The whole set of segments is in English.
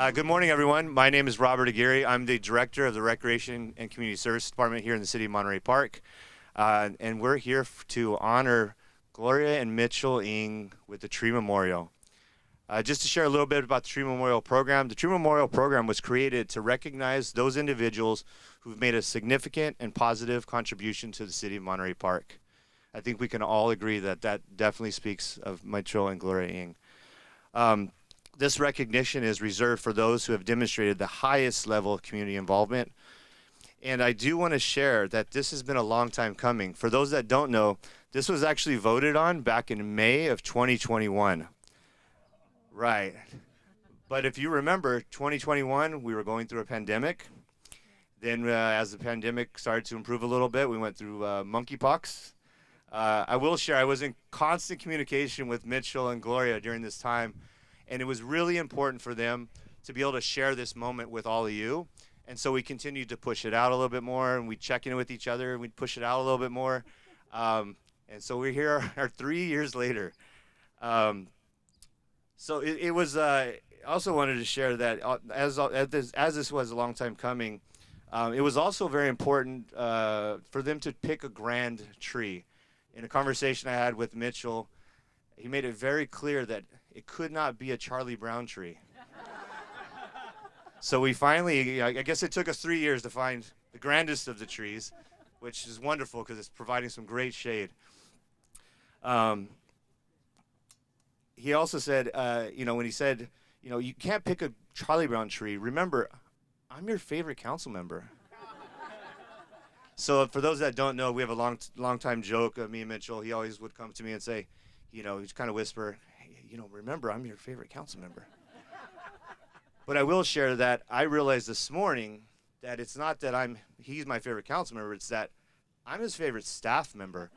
Good morning, everyone. My name is Robert Aguirre. I'm the Director of the Recreation and Community Service Department here in the City of Monterey Park. And we're here to honor Gloria and Mitchell Ing with the Tree Memorial. Just to share a little bit about the Tree Memorial Program, the Tree Memorial Program was created to recognize those individuals who've made a significant and positive contribution to the City of Monterey Park. I think we can all agree that that definitely speaks of Mitchell and Gloria Ing. This recognition is reserved for those who have demonstrated the highest level of community involvement. And I do want to share that this has been a long time coming. For those that don't know, this was actually voted on back in May of 2021. Right. But if you remember, 2021, we were going through a pandemic. Then as the pandemic started to improve a little bit, we went through monkeypox. I will share, I was in constant communication with Mitchell and Gloria during this time. And it was really important for them to be able to share this moment with all of you. And so we continued to push it out a little bit more, and we'd check in with each other, and we'd push it out a little bit more. And so we're here 3 years later. So it was, I also wanted to share that as this was a long time coming, it was also very important for them to pick a grand tree. In a conversation I had with Mitchell, he made it very clear that it could not be a Charlie Brown tree. So we finally, I guess it took us 3 years to find the grandest of the trees, which is wonderful because it's providing some great shade. He also said, when he said, you can't pick a Charlie Brown tree, remember, I'm your favorite council member. So for those that don't know, we have a long time joke of me and Mitchell. He always would come to me and say, he'd kind of whisper, remember, I'm your favorite council member. But I will share that I realized this morning that it's not that he's my favorite council member, it's that I'm his favorite staff member.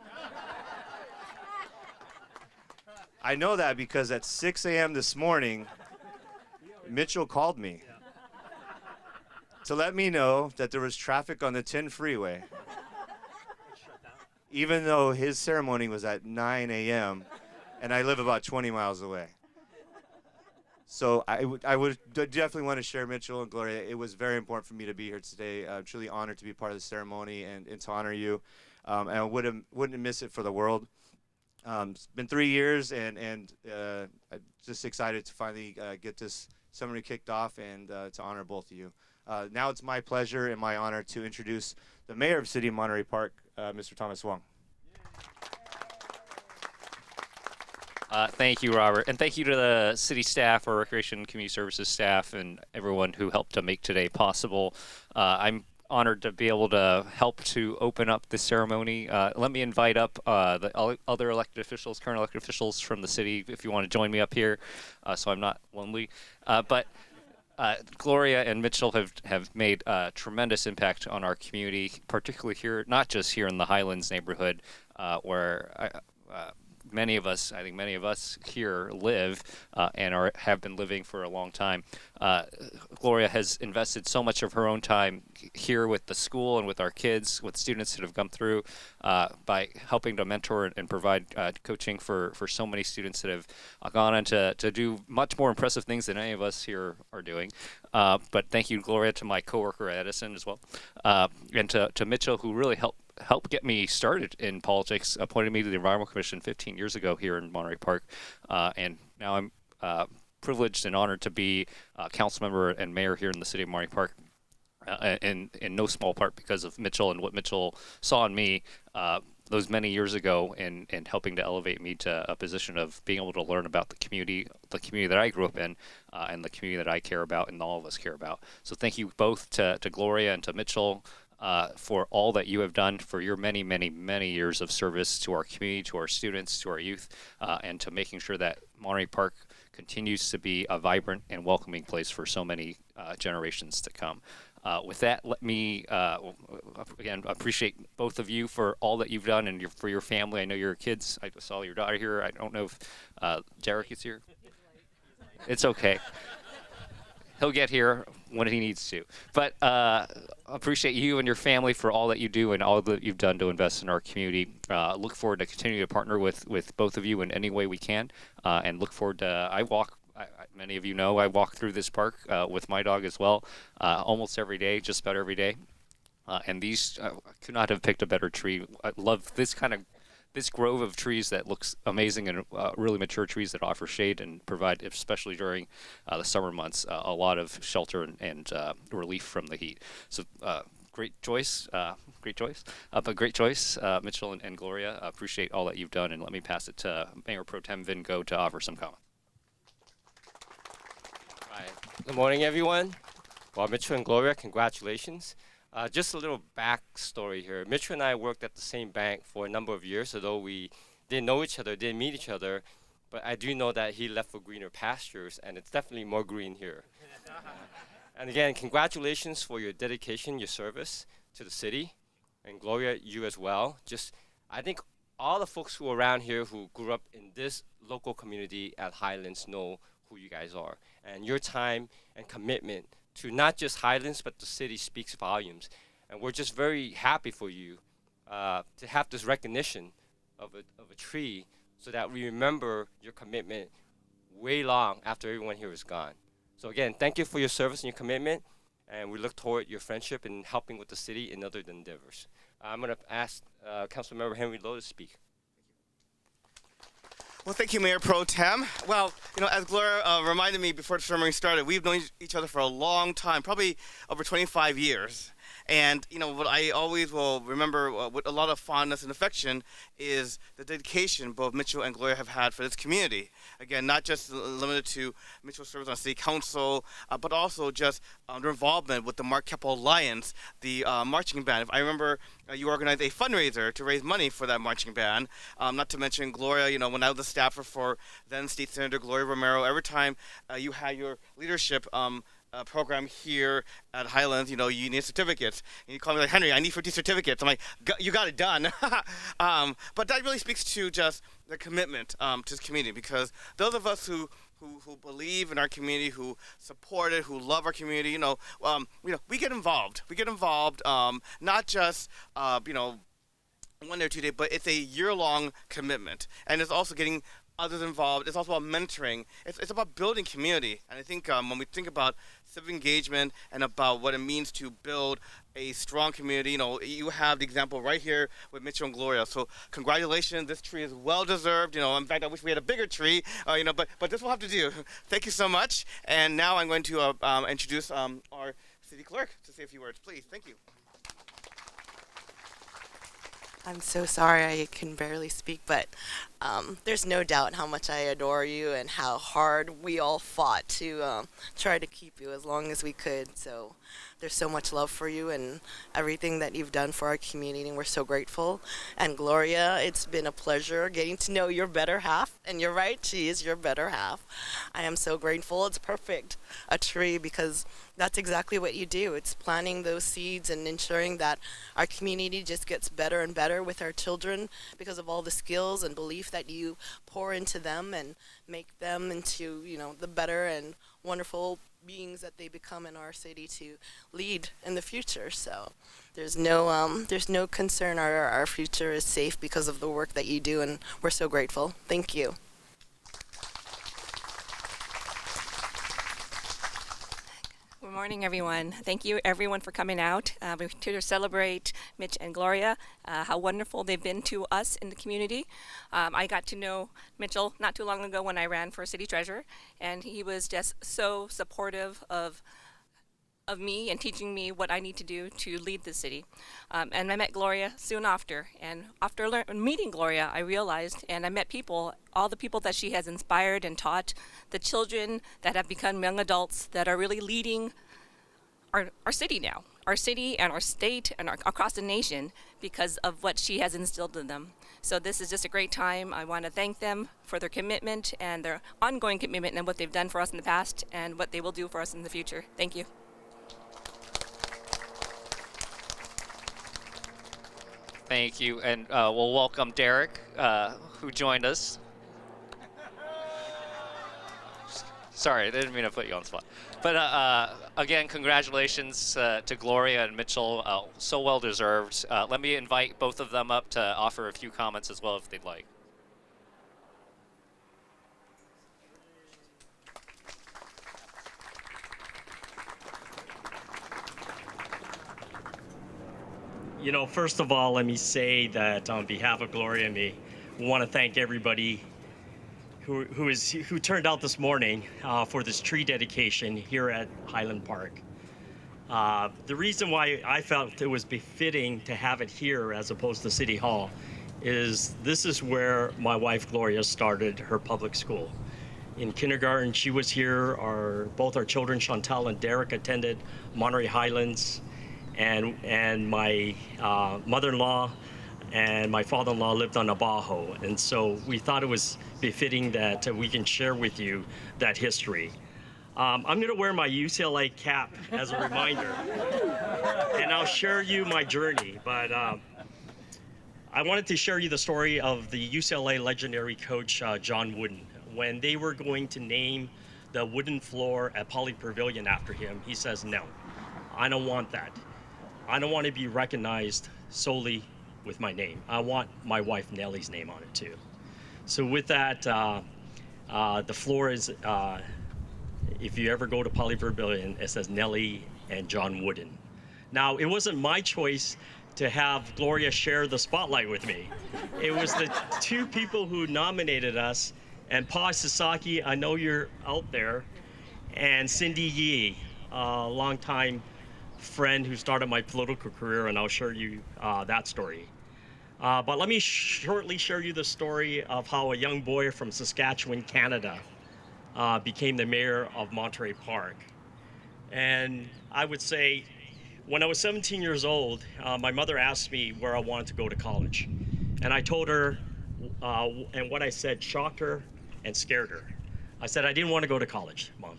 I know that because at 6 a.m. this morning, Mitchell called me to let me know that there was traffic on the 10 freeway, even though his ceremony was at 9 a.m., and I live about 20 miles away. So I would definitely want to share Mitchell and Gloria. It was very important for me to be here today. I'm truly honored to be part of the ceremony and to honor you. And I wouldn't miss it for the world. It's been 3 years, and I'm just excited to finally get this ceremony kicked off and to honor both of you. Now it's my pleasure and my honor to introduce the mayor of City of Monterey Park, Mr. Thomas Wong. Thank you, Robert, and thank you to the city staff, our Recreation and Community Services staff, and everyone who helped to make today possible. I'm honored to be able to help to open up the ceremony. Let me invite up the other elected officials, current elected officials from the city, if you want to join me up here, so I'm not lonely. But Gloria and Mitchell have made a tremendous impact on our community, particularly here, not just here in the Highlands neighborhood, where many of us here live and have been living for a long time. Gloria has invested so much of her own time here with the school and with our kids, with students that have come through, by helping to mentor and provide coaching for so many students that have gone on to do much more impressive things than any of us here are doing. But thank you, Gloria, to my coworker at Edison as well, and to Mitchell, who really helped get me started in politics, appointed me to the Environmental Commission 15 years ago here in Monterey Park, and now I'm privileged and honored to be a council member and mayor here in the City of Monterey Park, in no small part because of Mitchell and what Mitchell saw in me those many years ago, and helping to elevate me to a position of being able to learn about the community that I grew up in, and the community that I care about and all of us care about. So thank you both to Gloria and to Mitchell, for all that you have done, for your many, many, many years of service to our community, to our students, to our youth, and to making sure that Monterey Park continues to be a vibrant and welcoming place for so many generations to come. With that, let me, again, appreciate both of you for all that you've done and for your family. I know your kids. I saw your daughter here. I don't know if Derek is here. It's okay. He'll get here when he needs to. But appreciate you and your family for all that you do and all that you've done to invest in our community. Look forward to continuing to partner with both of you in any way we can, and look forward to, I walk many of you know, I walk through this park with my dog as well, almost every day, just about every day. And these could not have picked a better tree. I love this grove of trees that looks amazing, and really mature trees that offer shade and provide, especially during the summer months, a lot of shelter and relief from the heat. So great choice, but great choice, Mitchell and Gloria. Appreciate all that you've done, and let me pass it to Mayor Pro Tem Vin Go to offer some comment. Right. Good morning, everyone. Well, Mitchell and Gloria, congratulations. Just a little backstory here. Mitchell and I worked at the same bank for a number of years, although we didn't know each other, didn't meet each other. But I do know that he left for greener pastures, and it's definitely more green here. And again, congratulations for your dedication, your service to the city. And Gloria, you as well. I think all the folks who are around here who grew up in this local community at Highlands know who you guys are. And your time and commitment to not just Highlands, but the city speaks volumes. And we're just very happy for you to have this recognition of a tree so that we remember your commitment way long after everyone here is gone. So again, thank you for your service and your commitment, and we look toward your friendship and helping with the city in other endeavors. I'm going to ask Councilmember Henry Lowe to speak. Well, thank you, Mayor Pro Tem. Well, as Gloria reminded me before the ceremony started, we've known each other for a long time, probably over 25 years. And, what I always will remember with a lot of fondness and affection is the dedication both Mitchell and Gloria have had for this community. Again, not just limited to Mitchell's service on City Council, but also just their involvement with the Mark Keppel Alliance, the marching band. I remember you organized a fundraiser to raise money for that marching band. Not to mention Gloria, when I was a staffer for then State Senator Gloria Romero, every time you had your leadership program here at Highlands, you need certificates. And you call me like, Henry, I need 50 certificates. I'm like, you got it done. But that really speaks to just the commitment to this community, because those of us who believe in our community, who support it, who love our community, we get involved. We get involved, not just, 1 day or 2 days, but it's a year-long commitment. And it's also getting others involved. It's also about mentoring. It's about building community. And I think when we think about civic engagement and about what it means to build a strong community, you have the example right here with Mitchell and Gloria. So congratulations. This tree is well deserved. In fact, I wish we had a bigger tree, but this will have to do. Thank you so much. And now I'm going to introduce our city clerk to say a few words. Please. Thank you. I'm so sorry I can barely speak, but there's no doubt how much I adore you and how hard we all fought to try to keep you as long as we could. So there's so much love for you and everything that you've done for our community, and we're so grateful. And Gloria, it's been a pleasure getting to know your better half, and you're right, she is your better half. I am so grateful. It's perfect, a tree, because that's exactly what you do. It's planting those seeds and ensuring that our community just gets better and better with our children because of all the skills and belief that you pour into them and make them into, the better and wonderful beings that they become in our city to lead in the future. So there's no concern. Our future is safe because of the work that you do, and we're so grateful. Thank you. Good morning, everyone. Thank you, everyone, for coming out to celebrate Mitch and Gloria, how wonderful they've been to us in the community. I got to know Mitchell not too long ago when I ran for city treasurer, and he was just so supportive of me and teaching me what I need to do to lead the city. And I met Gloria soon after. And after meeting Gloria, I realized, and I met people, all the people that she has inspired and taught, the children that have become young adults that are really leading our city now, our city and our state and across the nation because of what she has instilled in them. So this is just a great time. I want to thank them for their commitment and their ongoing commitment and what they've done for us in the past and what they will do for us in the future. Thank you. Thank you, and we'll welcome Derek, who joined us. Sorry, I didn't mean to put you on the spot. But again, congratulations to Gloria and Mitchell. So well deserved. Let me invite both of them up to offer a few comments as well if they'd like. First of all, let me say that on behalf of Gloria and me, we want to thank everybody who turned out this morning for this tree dedication here at Highland Park. The reason why I felt it was befitting to have it here as opposed to City Hall is this is where my wife Gloria started her public school. In kindergarten, she was here. Both our children, Chantal and Derek, attended Monterey Highlands, and my mother-in-law and my father-in-law lived on Abajo, and so we thought it was befitting that we can share with you that history. I'm going to wear my UCLA cap as a reminder, and I'll share you my journey. But I wanted to share you the story of the UCLA legendary coach John Wooden. When they were going to name the wooden floor at Poly Pavilion after him, he says, "No, I don't want that. I don't want to be recognized solely with my name. I want my wife Nellie's name on it too." So with that, the floor is, if you ever go to Poly Pavilion, it says Nellie and John Wooden. Now, it wasn't my choice to have Gloria share the spotlight with me. It was the two people who nominated us, and Pa Sasaki, I know you're out there, and Cindy Yee, a longtime friend who started my political career, and I'll share you that story. But let me shortly share you the story of how a young boy from Saskatchewan, Canada, became the mayor of Monterey Park. And I would say, when I was 17 years old, my mother asked me where I wanted to go to college. And I told her, and what I said shocked her and scared her. I said, I didn't want to go to college, Mom.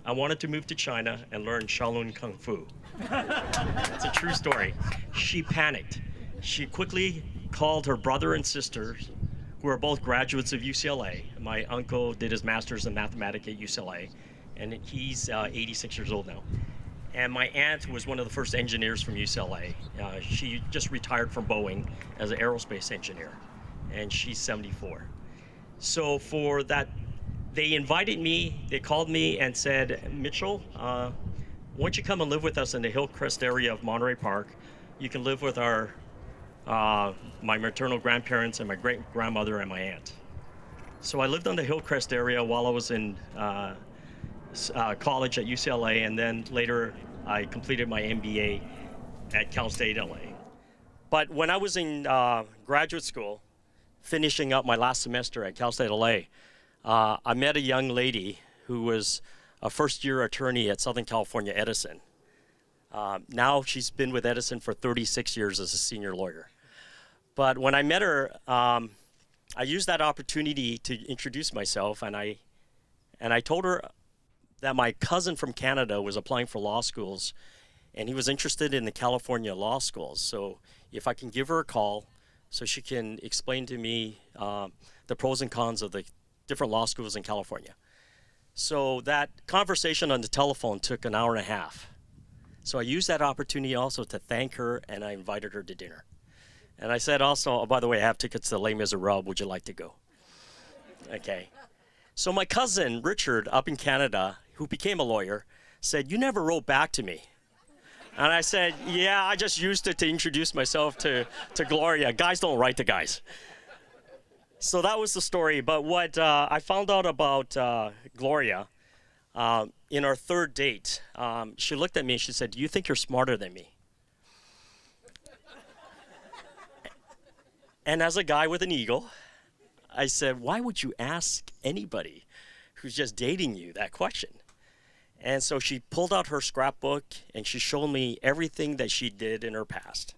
I wanted to move to China and learn Shaolin Kung Fu. It's a true story. She panicked. She quickly called her brother and sisters, who are both graduates of UCLA. My uncle did his master's in mathematics at UCLA, and he's 86 years old now. And my aunt was one of the first engineers from UCLA. She just retired from Boeing as an aerospace engineer, and she's 74. So for that, they invited me, they called me and said, Mitchell, why don't you come and live with us in the Hillcrest area of Monterey Park? You can live with my maternal grandparents and my great-grandmother and my aunt. So I lived on the Hillcrest area while I was in college at UCLA, and then later I completed my MBA at Cal State LA. But when I was in graduate school, finishing up my last semester at Cal State LA, I met a young lady who was a first-year attorney at Southern California Edison. Now she's been with Edison for 36 years as a senior lawyer. But when I met her, I used that opportunity to introduce myself, and I told her that my cousin from Canada was applying for law schools, and he was interested in the California law schools. So if I can give her a call so she can explain to me the pros and cons of the different law schools in California. So that conversation on the telephone took an hour and a half. So I used that opportunity also to thank her, and I invited her to dinner. And I said also, oh, by the way, I have tickets to Les Miserables. Would you like to go? Okay. So my cousin, Richard, up in Canada, who became a lawyer, said, you never wrote back to me. And I said, yeah, I just used it to introduce myself to Gloria. Guys don't write to guys. So that was the story. But what I found out about Gloria, in our third date, she looked at me and she said, do you think you're smarter than me? And as a guy with an ego, I said, why would you ask anybody who's just dating you that question? And so she pulled out her scrapbook and she showed me everything that she did in her past.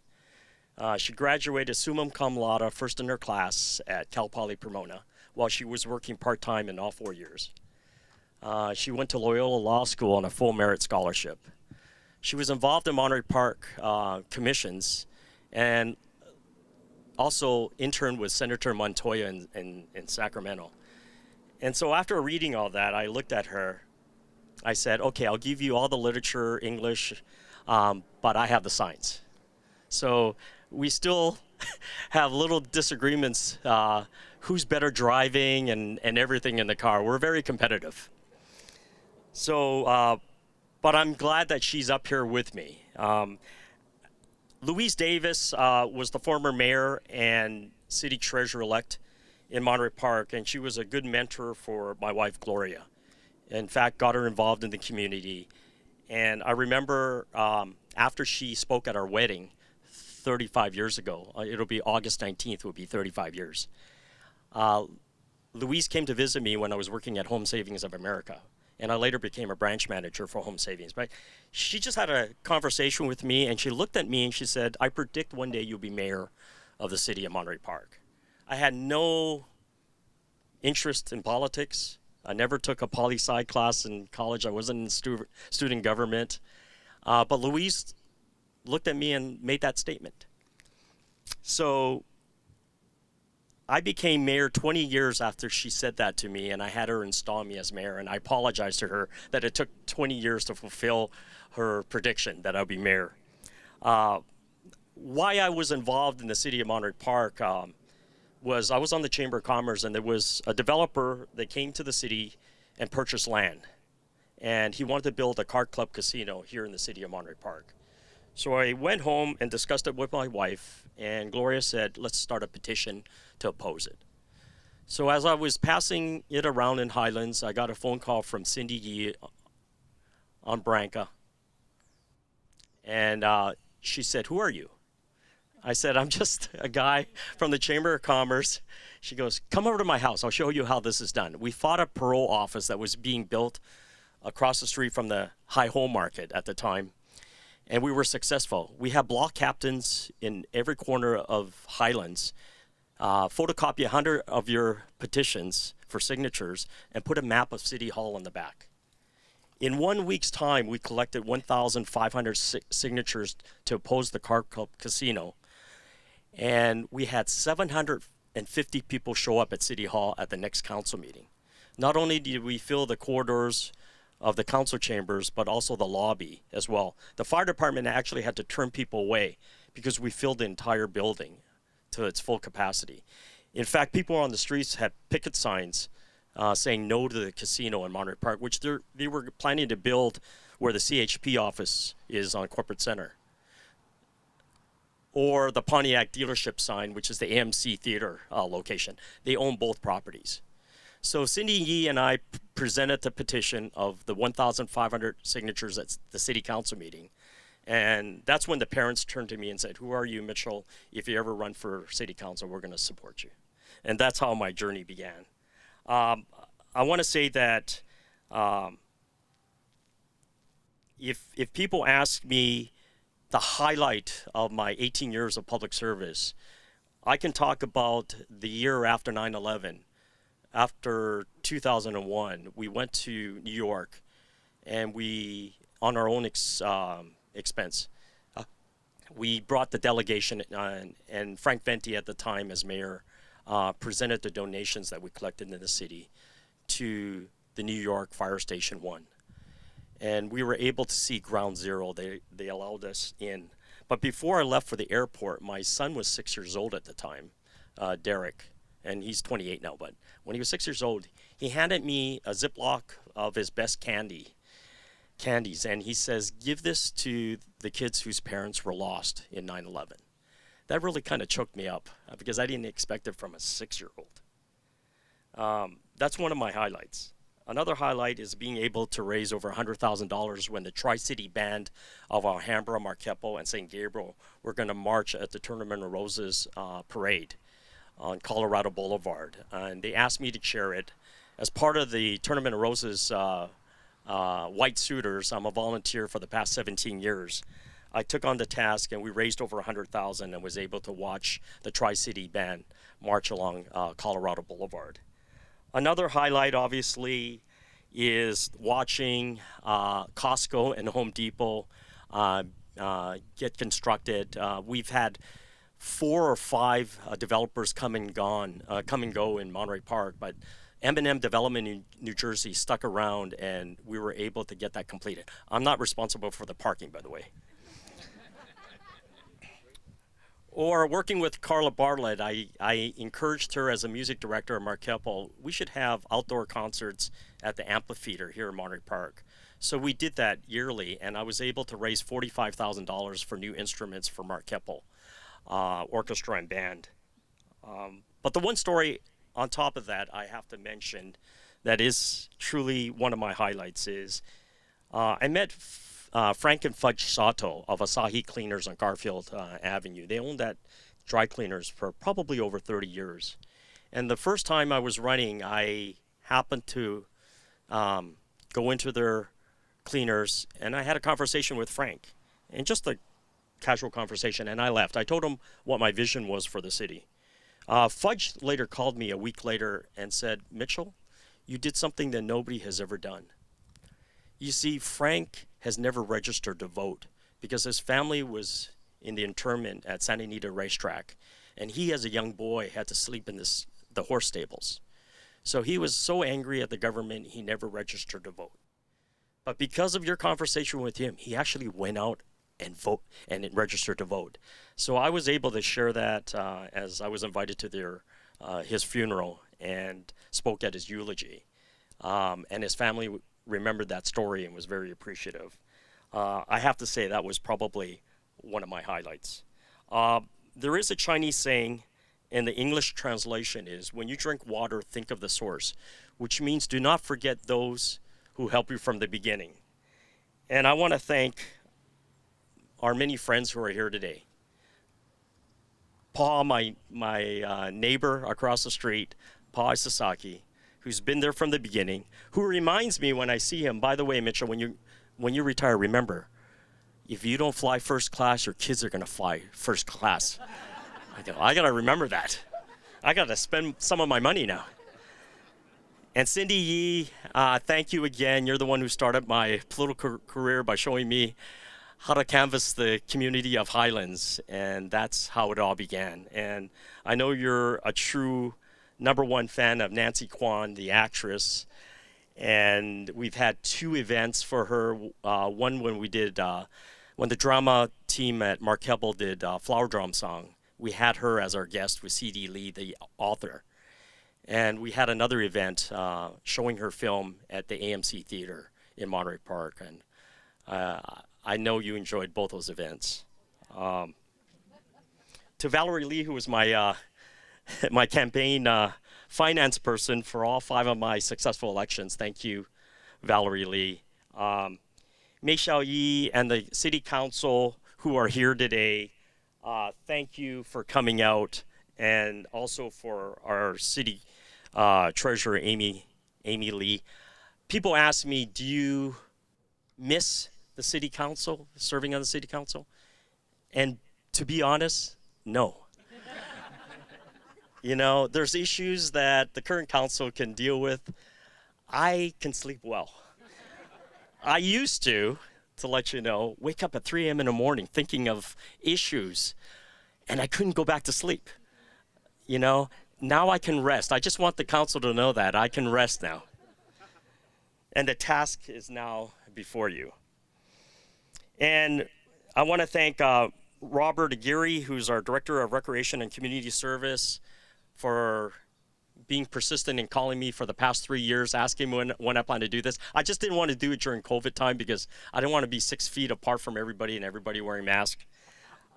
She graduated summa cum laude, first in her class at Cal Poly Pomona, while she was working part-time in all 4 years. She went to Loyola Law School on a full merit scholarship. She was involved in Monterey Park commissions and also interned with Senator Montoya in Sacramento. And so after reading all that, I looked at her. I said, okay, I'll give you all the literature, English, but I have the science. So we still have little disagreements, who's better driving and everything in the car. We're very competitive. So, but I'm glad that she's up here with me. Louise Davis was the former mayor and city treasurer-elect in Monterey Park, and she was a good mentor for my wife, Gloria. In fact, got her involved in the community. And I remember after she spoke at our wedding 35 years ago, it'll be August 19th, will be 35 years. Louise came to visit me when I was working at Home Savings of America, and I later became a branch manager for Home Savings. But she just had a conversation with me, and she looked at me and she said, "I predict one day you'll be mayor of the city of Monterey Park." I had no interest in politics. I never took a poli-sci class in college. I wasn't in student government. But Louise looked at me and made that statement. So I became mayor 20 years after she said that to me, and I had her install me as mayor, and I apologized to her that it took 20 years to fulfill her prediction that I'll be mayor. Why I was involved in the City of Monterey Park was I was on the Chamber of Commerce, and there was a developer that came to the city and purchased land. And he wanted to build a card club casino here in the City of Monterey Park. So I went home and discussed it with my wife, and Gloria said, let's start a petition to oppose it. So as I was passing it around in Highlands, I got a phone call from Cindy Yee on Branca. And she said, "Who are you?" I said, "I'm just a guy from the Chamber of Commerce." She goes, "Come over to my house. I'll show you how this is done." We fought a parole office that was being built across the street from the High Home Market at the time. And we were successful. We have block captains in every corner of Highlands. Photocopy 100 of your petitions for signatures and put a map of City Hall on the back. In 1 week's time, we collected 1,500 signatures to oppose the card club casino. And we had 750 people show up at City Hall at the next council meeting. Not only did we fill the corridors of the council chambers, but also the lobby as well. The fire department actually had to turn people away because we filled the entire building to its full capacity. In fact, people on the streets had picket signs saying no to the casino in Monterey Park, which they were planning to build where the CHP office is on Corporate Center. Or the Pontiac dealership sign, which is the AMC Theater location. They own both properties. So Cindy Yee and I presented the petition of the 1,500 signatures at the city council meeting. And that's when the parents turned to me and said, "Who are you, Mitchell? If you ever run for city council, we're going to support you." And that's how my journey began. I want to say that if people ask me the highlight of my 18 years of public service, I can talk about the year after 9/11. After 2001, we went to New York, and we, on our own expense, we brought the delegation, and Frank Venti at the time as mayor presented the donations that we collected in the city to the New York Fire Station 1. And we were able to see ground zero. They allowed us in. But before I left for the airport, my son was 6 years old at the time, Derek, and he's 28 now. But when he was 6 years old, he handed me a Ziploc of his best candies, and he says, "Give this to the kids whose parents were lost in 9/11. That really kind of choked me up because I didn't expect it from a 6-year-old. That's one of my highlights. Another highlight is being able to raise over $100,000 when the Tri-City Band of Alhambra, Marquepo, and St. Gabriel were going to march at the Tournament of Roses parade on Colorado Boulevard. And they asked me to chair it. As part of the Tournament of Roses White Suitors, I'm a volunteer for the past 17 years. I took on the task, and we raised over $100,000 and was able to watch the Tri-City Band march along Colorado Boulevard. Another highlight, obviously, is watching Costco and Home Depot get constructed. We've had 4 or 5 developers come and go in Monterey Park, but M&M Development in New Jersey stuck around, and we were able to get that completed. I'm not responsible for the parking, by the way. Or working with Carla Bartlett, I encouraged her as a music director at Marquepo, we should have outdoor concerts at the amphitheater here in Monterey Park. So we did that yearly, and I was able to raise $45,000 for new instruments for Mark Keppel, orchestra and band. But the one story on top of that I have to mention that is truly one of my highlights is I met Frank and Fudge Sato of Asahi Cleaners on Garfield Avenue. They owned that dry cleaners for probably over 30 years. And the first time I was running, I happened to go into their cleaners, and I had a conversation with Frank, and just a casual conversation, and I left. I told him what my vision was for the city. Fudge later called me a week later and said, Mitchell, you did something that nobody has ever done. You see, Frank has never registered to vote because his family was in the internment at Santa Anita Racetrack, and he, as a young boy, had to sleep in the horse stables. So he was so angry at the government, he never registered to vote. But because of your conversation with him, he actually went out and registered to vote. So I was able to share that as I was invited to his funeral and spoke at his eulogy. And his family remembered that story and was very appreciative. I have to say that was probably one of my highlights. There is a Chinese saying, and the English translation is, when you drink water, think of the source, which means do not forget those who helped you from the beginning. And I want to thank our many friends who are here today. Paul, my neighbor across the street, Paul Sasaki, who's been there from the beginning, who reminds me when I see him, by the way, Mitchell, when you retire, remember, if you don't fly first class, your kids are going to fly first class. I got to remember that. I got to spend some of my money now. And Cindy Yee, thank you again. You're the one who started my political career by showing me how to canvass the community of Highlands, and that's how it all began. And I know you're a true #1 fan of Nancy Kwan, the actress, and we've had 2 events for her. One when we did, when the drama team at Mark Keppel did Flower Drum Song, we had her as our guest with C.D. Lee, the author. And we had another event showing her film at the AMC Theater in Monterey Park. And I know you enjoyed both those events. To Valerie Lee, who was my my campaign finance person for all 5 of my successful elections, thank you, Valerie Lee. Mei Xiao Yi and the City Council who are here today, thank you for coming out, and also for our city treasurer, Amy Lee. People ask me, do you miss the city council, serving on the city council? And to be honest, no. You know, there's issues that the current council can deal with. I can sleep well. I used to let you know, wake up at 3 a.m. in the morning thinking of issues, and I couldn't go back to sleep. You know, now I can rest. I just want the council to know that I can rest now. And the task is now before you. And I want to thank Robert Aguirre, who's our Director of Recreation and Community Service, for being persistent in calling me for the past 3 years, asking when I plan to do this. I just didn't want to do it during COVID time because I didn't want to be 6 feet apart from everybody and everybody wearing masks.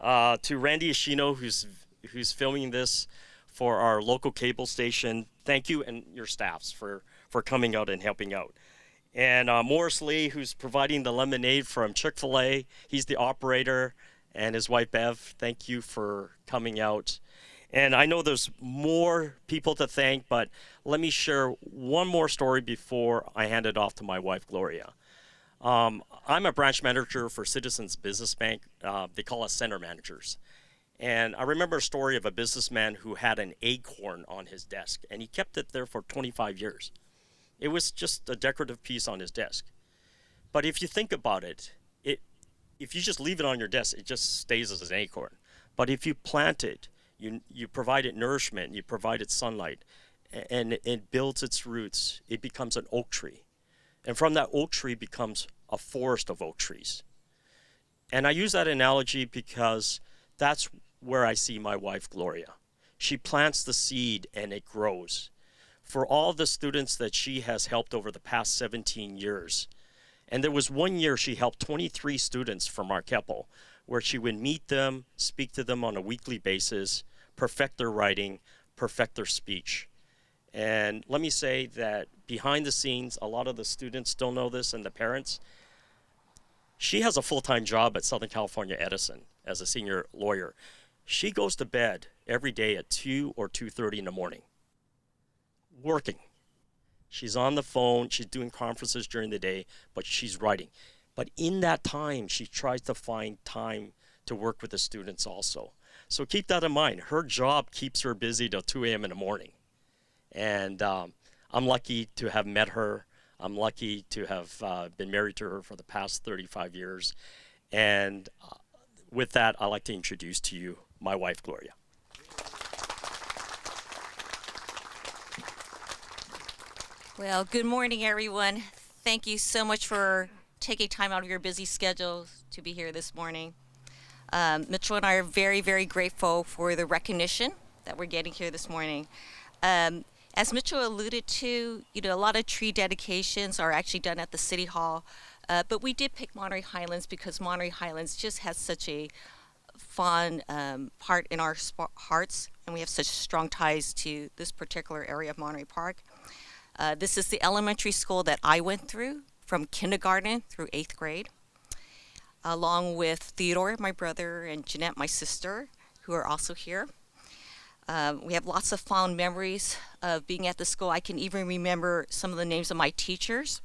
To Randy Ishino, who's filming this for our local cable station, thank you, and your staffs for coming out and helping out. And Morris Lee, who's providing the lemonade from Chick-fil-A, he's the operator, and his wife Bev, thank you for coming out. And I know there's more people to thank, but let me share one more story before I hand it off to my wife, Gloria. I'm a branch manager for Citizens Business Bank. They call us center managers. And I remember a story of a businessman who had an acorn on his desk, and he kept it there for 25 years. It was just a decorative piece on his desk. But if you think about it, if you just leave it on your desk, it just stays as an acorn. But if you plant it, you provide it nourishment, you provide it sunlight, and it builds its roots, it becomes an oak tree. And from that oak tree becomes a forest of oak trees. And I use that analogy because that's where I see my wife, Gloria. She plants the seed and it grows. For all the students that she has helped over the past 17 years, And there was one year she helped 23 students from Marquepo, where she would meet them, speak to them on a weekly basis, perfect their writing, perfect their speech. And let me say that behind the scenes, a lot of the students don't know this, and the parents. She has a full-time job at Southern California Edison as a senior lawyer. She goes to bed every day at 2 or 2:30 in the morning, working. She's on the phone, she's doing conferences during the day, but she's writing. But in that time, she tries to find time to work with the students also. So keep that in mind. Her job keeps her busy till 2 a.m. in the morning. And I'm lucky to have met her. I'm lucky to have been married to her for the past 35 years. And with that, I'd like to introduce to you my wife, Gloria. Well, good morning, everyone. Thank you so much for taking time out of your busy schedules to be here this morning. Mitchell and I are very, very grateful for the recognition that we're getting here this morning. As Mitchell alluded to, a lot of tree dedications are actually done at the City Hall, but we did pick Monterey Highlands because Monterey Highlands just has such a fond part in our hearts, and we have such strong ties to this particular area of Monterey Park. This is the elementary school that I went through from kindergarten through 8th grade, along with Theodore, my brother, and Jeanette, my sister, who are also here. We have lots of fond memories of being at the school. I can even remember some of the names of my teachers.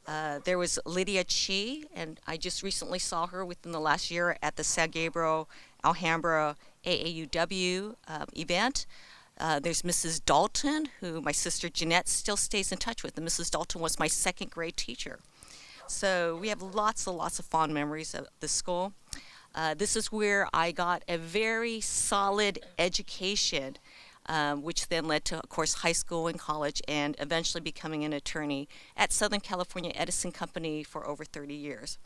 There was Lydia Chi, and I just recently saw her within the last year at the San Gabriel Alhambra AAUW event. There's Mrs. Dalton, who my sister Jeanette still stays in touch with. And Mrs. Dalton was my 2nd grade teacher. So we have lots of fond memories of the school. This is where I got a very solid education, which then led to, of course, high school and college, and eventually becoming an attorney at Southern California Edison Company for over 30 years.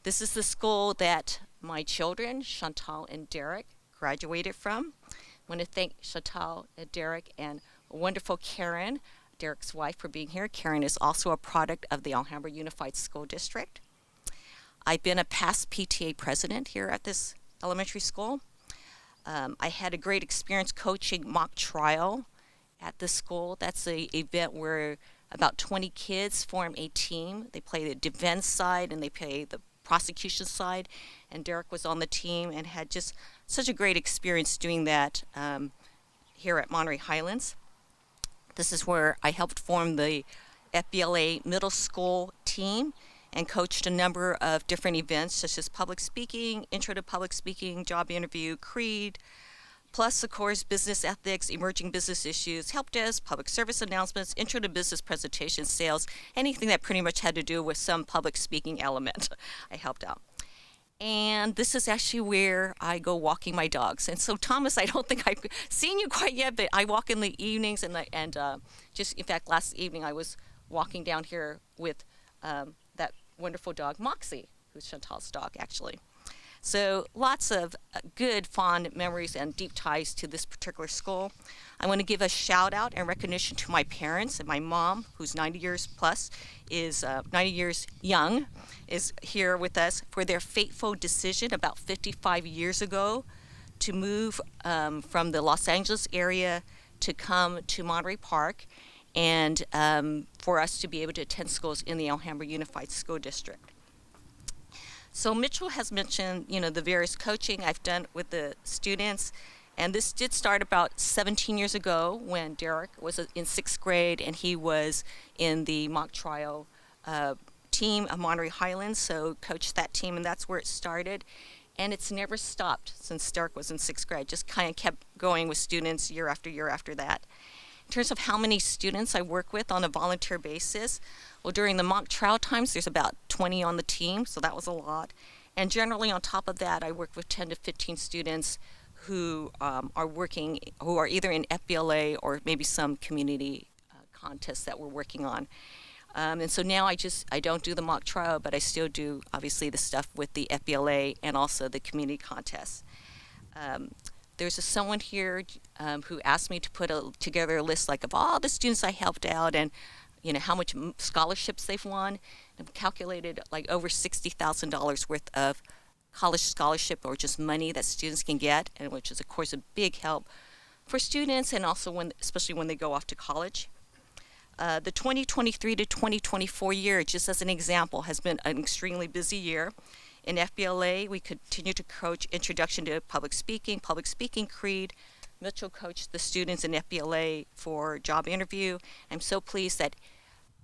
This is the school that my children, Chantal and Derek, graduated from. I want to thank Chantal and Derek and wonderful Karen, Derek's wife, for being here. Karen is also a product of the Alhambra Unified School District. I've been a past PTA president here at this elementary school. I had a great experience coaching mock trial at this school. That's an event where about 20 kids form a team. They play the defense side and they play the prosecution side. And Derek was on the team and had just such a great experience doing that here at Monterey Highlands. This is where I helped form the FBLA middle school team and coached a number of different events such as public speaking, intro to public speaking, job interview, creed, plus, of course, business ethics, emerging business issues, help desk, public service announcements, intro to business presentations, sales, anything that pretty much had to do with some public speaking element. I helped out. And this is actually where I go walking my dogs. And so, Thomas, I don't think I've seen you quite yet, but I walk in the evenings, and just, in fact, last evening I was walking down here with that wonderful dog, Moxie, who's Chantal's dog, actually. So lots of good, fond memories and deep ties to this particular school. I want to give a shout out and recognition to my parents and my mom, who's 90 years plus, is 90 years young, is here with us for their fateful decision about 55 years ago to move from the Los Angeles area to come to Monterey Park and for us to be able to attend schools in the Alhambra Unified School District. So Mitchell has mentioned, the various coaching I've done with the students, and this did start about 17 years ago when Derek was in 6th grade and he was in the mock trial team of Monterey Highlands, so coached that team, and that's where it started. And it's never stopped since Derek was in 6th grade, just kind of kept going with students year after that. In terms of how many students I work with on a volunteer basis, well, during the mock trial times, there's about 20 on the team, so that was a lot. And generally, on top of that, I work with 10 to 15 students who are either in FBLA or maybe some community contests that we're working on. And so now I don't do the mock trial, but I still do, obviously, the stuff with the FBLA and also the community contests. There's someone here who asked me to put together a list of all the students I helped out, and how much scholarships they've won, and calculated like over $60,000 worth of college scholarship or just money that students can get, and which is of course a big help for students and also especially when they go off to college. The 2023 to 2024 year, just as an example, has been an extremely busy year. In FBLA, we continue to coach Introduction to Public Speaking Creed. Mitchell coached the students in FBLA for job interview. I'm so pleased that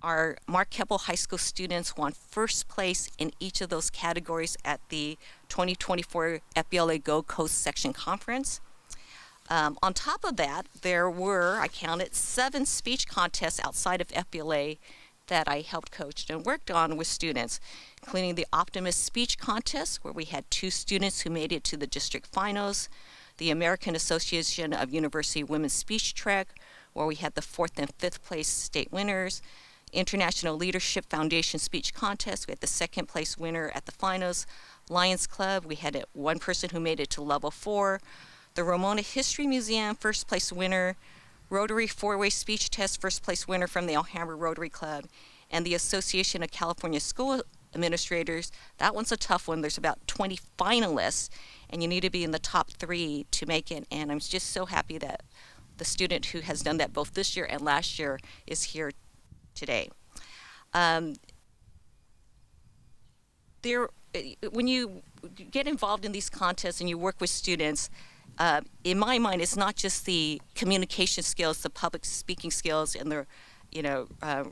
our Mark Keppel High School students won first place in each of those categories at the 2024 FBLA Go Coast Section Conference. On top of that, there were, I counted, 7 speech contests outside of FBLA that I helped coach and worked on with students, including the Optimist Speech Contest, where we had 2 students who made it to the district finals, the American Association of University Women's Speech Track, where we had the 4th and 5th place state winners, International Leadership Foundation Speech Contest, we had the 2nd place winner at the finals, Lions Club, we had 1 person who made it to level 4, the Ramona History Museum, first place winner, Rotary 4-Way Speech Test, first place winner from the Alhambra Rotary Club, and the Association of California School Administrators. That one's a tough one. There's about 20 finalists, and you need to be in the top 3 to make it. And I'm just so happy that the student who has done that both this year and last year is here today. When you get involved in these contests and you work with students, in my mind, it's not just the communication skills, the public speaking skills, and the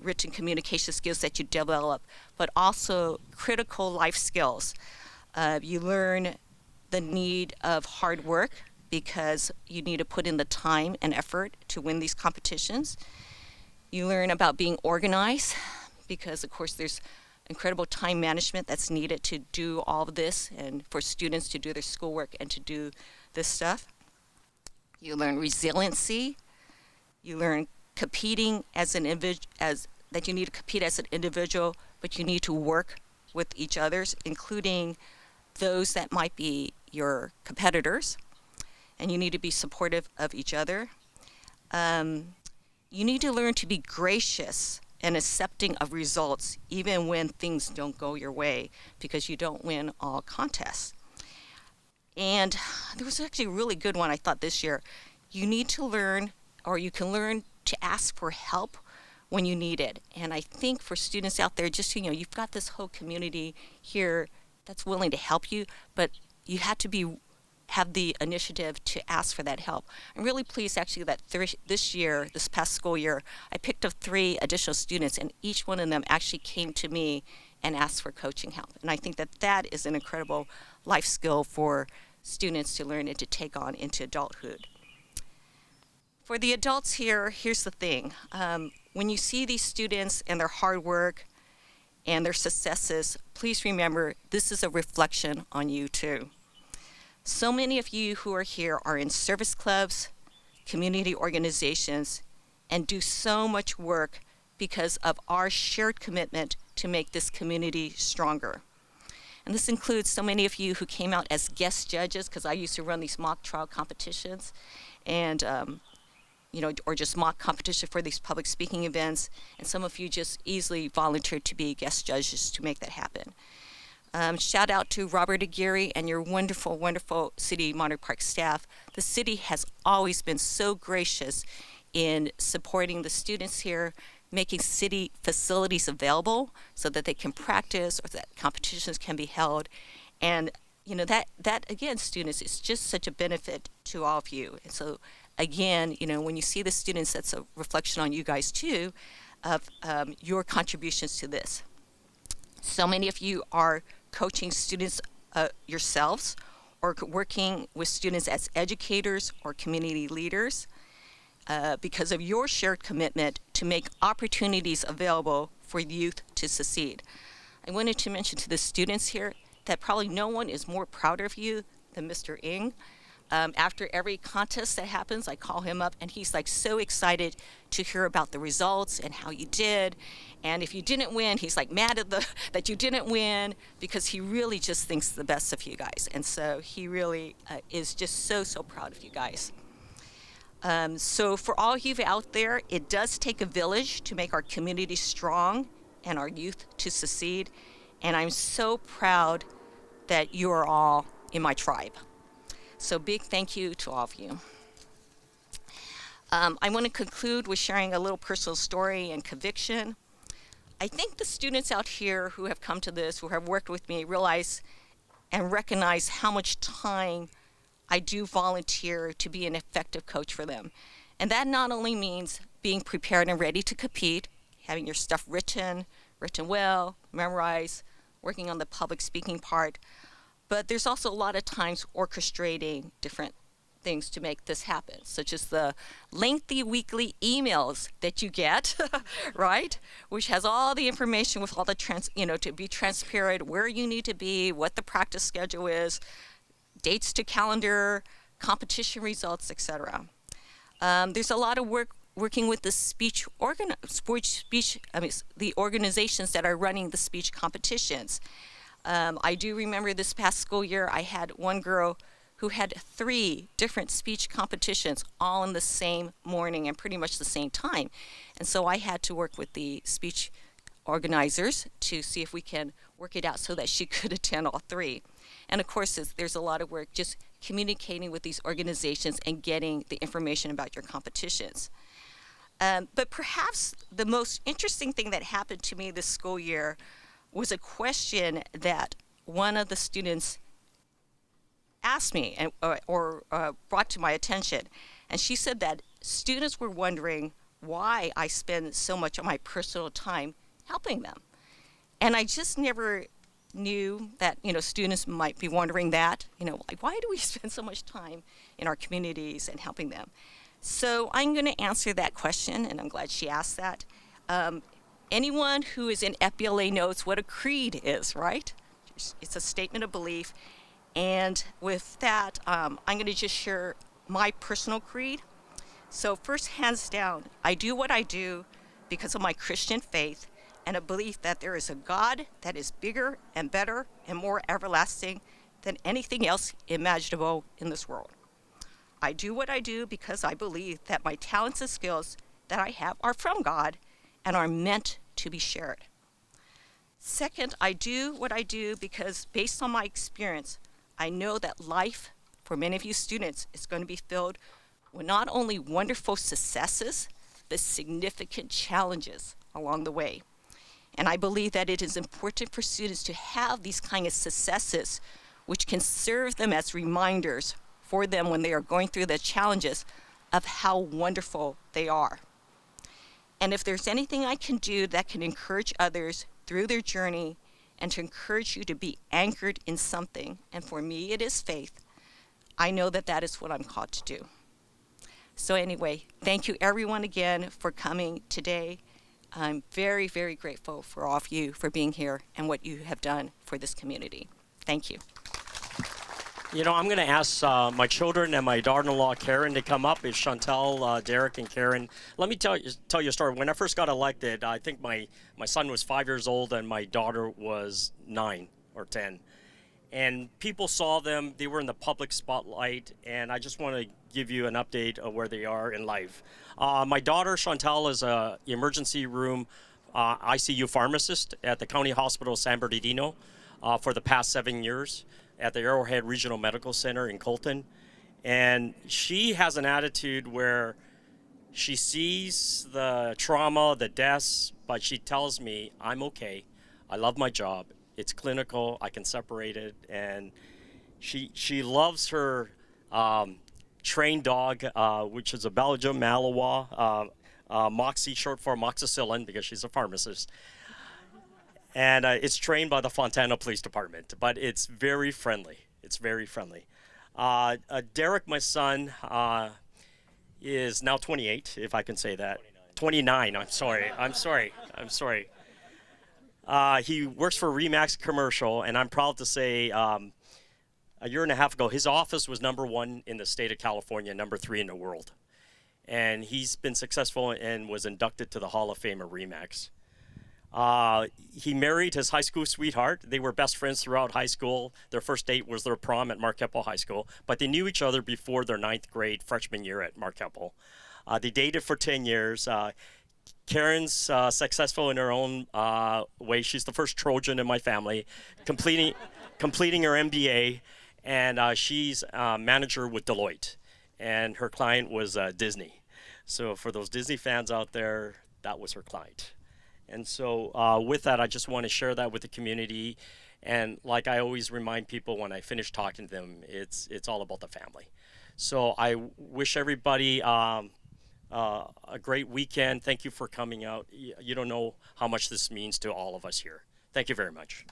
written communication skills that you develop, but also critical life skills. You learn the need of hard work because you need to put in the time and effort to win these competitions. You learn about being organized because, of course, there's incredible time management that's needed to do all of this and for students to do their schoolwork and to do this stuff. You learn resiliency. You learn competing as an that you need to compete as an individual, but you need to work with each others, including those that might be your competitors, and you need to be supportive of each other. You need to learn to be gracious and accepting of results, even when things don't go your way, because you don't win all contests. And there was actually a really good one I thought this year. You need to learn, or you can learn to ask for help when you need it. And I think for students out there, just you've got this whole community here that's willing to help you, but you have to have the initiative to ask for that help. I'm really pleased actually that this past school year, I picked up 3 additional students, and each one of them actually came to me and asked for coaching help. And I think that is an incredible life skill for students to learn and to take on into adulthood. For the adults here, here's the thing. When you see these students and their hard work and their successes, please remember this is a reflection on you too. So many of you who are here are in service clubs, community organizations, and do so much work because of our shared commitment to make this community stronger. And this includes so many of you who came out as guest judges, because I used to run these mock trial competitions, and or just mock competition for these public speaking events, and some of you just easily volunteered to be guest judges to make that happen. Shout out to Robert Aguirre and your wonderful, wonderful City of Monterey Park staff. The city has always been so gracious in supporting the students here, making city facilities available so that they can practice or that competitions can be held. And that again, students, is just such a benefit to all of you. And so again, when you see the students, that's a reflection on you guys too, of your contributions to this. So many of you are coaching students yourselves, or working with students as educators or community leaders because of your shared commitment to make opportunities available for youth to succeed. I wanted to mention to the students here that probably no one is more proud of you than Mr. Ing. After every contest that happens, I call him up and he's like so excited to hear about the results and how you did. And if you didn't win, he's like mad at that you didn't win, because he really just thinks the best of you guys. And so he really is just so proud of you guys. So for all of you out there, it does take a village to make our community strong and our youth to succeed. And I'm so proud that you are all in my tribe. So big thank you to all of you. I want to conclude with sharing a little personal story and conviction. I think the students out here who have come to this, who have worked with me, realize and recognize how much time I do volunteer to be an effective coach for them. And that not only means being prepared and ready to compete, having your stuff written well, memorized, working on the public speaking part, but there's also a lot of times orchestrating different things to make this happen, such as the lengthy weekly emails that you get, right? Which has all the information with all the to be transparent, where you need to be, what the practice schedule is, dates to calendar, competition results, etc. There's a lot of work working with the the organizations that are running the speech competitions. I do remember this past school year, I had one girl who had 3 different speech competitions all in the same morning and pretty much the same time. And so I had to work with the speech organizers to see if we can work it out so that she could attend all 3. And of course, there's a lot of work just communicating with these organizations and getting the information about your competitions. But perhaps the most interesting thing that happened to me this school year was a question that one of the students asked me or brought to my attention. And she said that students were wondering why I spend so much of my personal time helping them. And I just never knew that, students might be wondering that, like, why do we spend so much time in our communities and helping them? So I'm going to answer that question, and I'm glad she asked that. Anyone who is in FBLA knows what a creed is, right? It's a statement of belief. And with that, I'm going to just share my personal creed. So first, hands down, I do what I do because of my Christian faith and a belief that there is a God that is bigger and better and more everlasting than anything else imaginable in this world. I do what I do because I believe that my talents and skills that I have are from God and are meant to be shared. Second, I do what I do because based on my experience, I know that life for many of you students is going to be filled with not only wonderful successes, but significant challenges along the way. And I believe that it is important for students to have these kind of successes, which can serve them as reminders for them when they are going through the challenges of how wonderful they are. And if there's anything I can do that can encourage others through their journey and to encourage you to be anchored in something, and for me it is faith, I know that that is what I'm called to do. So anyway, thank you everyone again for coming today. I'm very, very grateful for all of you for being here and what you have done for this community. Thank you. I'm going to ask my children and my daughter-in-law, Karen, to come up. It's Chantel, Derek, and Karen. Let me tell you a story. When I first got elected, I think my son was 5 years old and my daughter was 9 or 10. And people saw them. They were in the public spotlight. And I just want to give you an update of where they are in life. My daughter, Chantel, is an emergency room ICU pharmacist at the County Hospital San Bernardino for the past 7 years at the Arrowhead Regional Medical Center in Colton. And she has an attitude where she sees the trauma, the deaths, but she tells me, I'm okay. I love my job. It's clinical. I can separate it. And she loves her trained dog, which is a Belgian Malinois, Moxie, short for amoxicillin, because she's a pharmacist. And it's trained by the Fontana Police Department, but it's very friendly. It's very friendly. Derek, my son, is now 28, if I can say that. 29. I'm sorry. He works for Remax Commercial, and I'm proud to say a year and a half ago, his office was #1 in the state of California, #3 in the world. And he's been successful and was inducted to the Hall of Fame of Remax. He married his high school sweetheart. They were best friends throughout high school. Their first date was their prom at Marquepo High School, but they knew each other before their 9th grade freshman year at Marquepo. They dated for 10 years. Karen's successful in her own way. She's the first Trojan in my family, completing her MBA, and she's a manager with Deloitte, and her client was Disney. So for those Disney fans out there, that was her client. And so with that, I just want to share that with the community. And like I always remind people when I finish talking to them, it's all about the family. So I wish everybody a great weekend. Thank you for coming out. You don't know how much this means to all of us here. Thank you very much.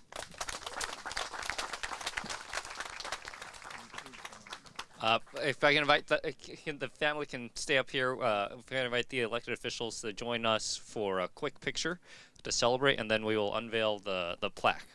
If I can invite the family can stay up here. If I can invite the elected officials to join us for a quick picture to celebrate, and then we will unveil the plaque.